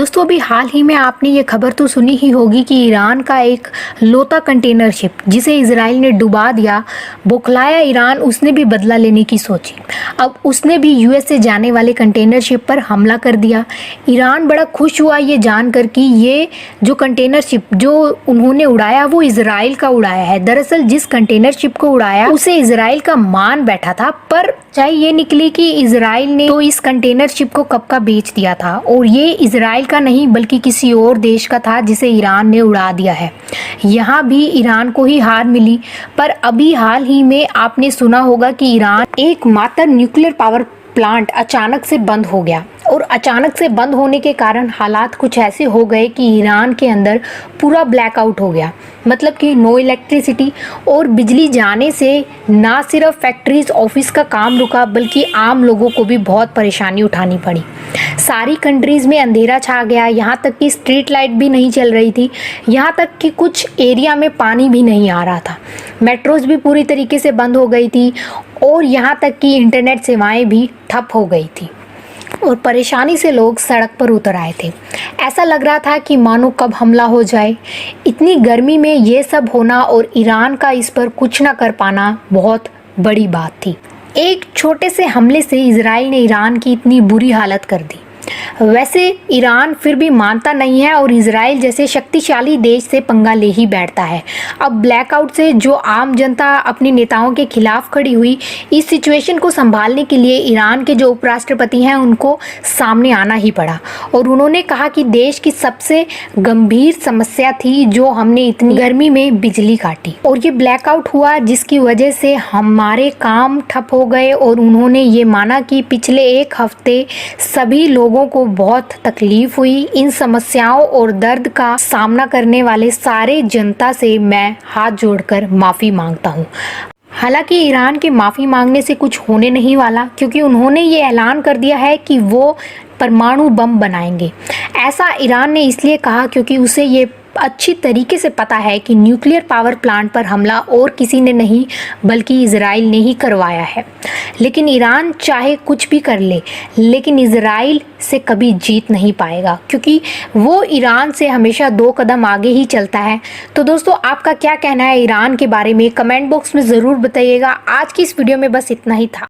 दोस्तों अभी हाल ही में आपने ये खबर तो सुनी ही होगी कि ईरान का एक लोता कंटेनर शिप जिसे इजराइल ने डुबा दिया, बौखलाया ईरान उसने भी बदला लेने की सोची। अब उसने भी यूएस से जाने वाले कंटेनर शिप पर हमला कर दिया। ईरान बड़ा खुश हुआ ये जानकर कि ये जो कंटेनर शिप जो उन्होंने उड़ाया वो इजराइल का उड़ाया है। दरअसल जिस कंटेनर शिप को उड़ाया उसे इजराइल का मान बैठा था, पर सच्चाई ये निकली कि इजराइल ने तो इस कंटेनर शिप को कब का बेच दिया था और ये इजराइल का नहीं बल्कि किसी और देश का था जिसे ईरान ने उड़ा दिया है। यहाँ भी ईरान को ही हार मिली। पर अभी हाल ही में आपने सुना होगा कि ईरान एकमात्र न्यूक्लियर पावर प्लांट अचानक से बंद हो गया और अचानक से बंद होने के कारण हालात कुछ ऐसे हो गए कि ईरान के अंदर पूरा ब्लैकआउट हो गया। मतलब कि नो इलेक्ट्रिसिटी, और बिजली जाने से ना सिर्फ फैक्ट्रीज ऑफिस का काम रुका बल्कि आम लोगों को भी बहुत परेशानी उठानी पड़ी। सारी कंट्रीज़ में अंधेरा छा गया, यहाँ तक कि स्ट्रीट लाइट भी नहीं चल रही थी, यहाँ तक कि कुछ एरिया में पानी भी नहीं आ रहा था। मेट्रोज भी पूरी तरीके से बंद हो गई थी और यहाँ तक कि इंटरनेट सेवाएं भी ठप हो गई थी और परेशानी से लोग सड़क पर उतर आए थे। ऐसा लग रहा था कि मानो कब हमला हो जाए। इतनी गर्मी में ये सब होना और ईरान का इस पर कुछ ना कर पाना बहुत बड़ी बात थी। एक छोटे से हमले से इजराइल ने ईरान की इतनी बुरी हालत कर दी। वैसे ईरान फिर भी मानता नहीं है और इजराइल जैसे शक्तिशाली देश से पंगा ले ही बैठता है। अब ब्लैकआउट से जो आम जनता अपने नेताओं के खिलाफ खड़ी हुई, इस सिचुएशन को संभालने के लिए ईरान के जो उपराष्ट्रपति हैं उनको सामने आना ही पड़ा और उन्होंने कहा कि देश की सबसे गंभीर समस्या थी जो हमने इतनी गर्मी में बिजली काटी और ये ब्लैकआउट हुआ जिसकी वजह से हमारे काम ठप हो गए। और उन्होंने ये माना कि पिछले एक हफ्ते सभी लोगों को बहुत तकलीफ हुई। इन समस्याओं और दर्द का सामना करने वाले सारे जनता से मैं हाथ जोड़कर माफ़ी मांगता हूँ। हालांकि ईरान के माफ़ी मांगने से कुछ होने नहीं वाला, क्योंकि उन्होंने ये ऐलान कर दिया है कि वो परमाणु बम बनाएंगे। ऐसा ईरान ने इसलिए कहा क्योंकि उसे ये अच्छी तरीके से पता है कि न्यूक्लियर पावर प्लांट पर हमला और किसी ने नहीं बल्कि इजराइल ने ही करवाया है। लेकिन ईरान चाहे कुछ भी कर ले, लेकिन इजराइल से कभी जीत नहीं पाएगा, क्योंकि वो ईरान से हमेशा 2 कदम आगे ही चलता है। तो दोस्तों आपका क्या कहना है ईरान के बारे में, कमेंट बॉक्स में ज़रूर बताइएगा। आज की इस वीडियो में बस इतना ही था।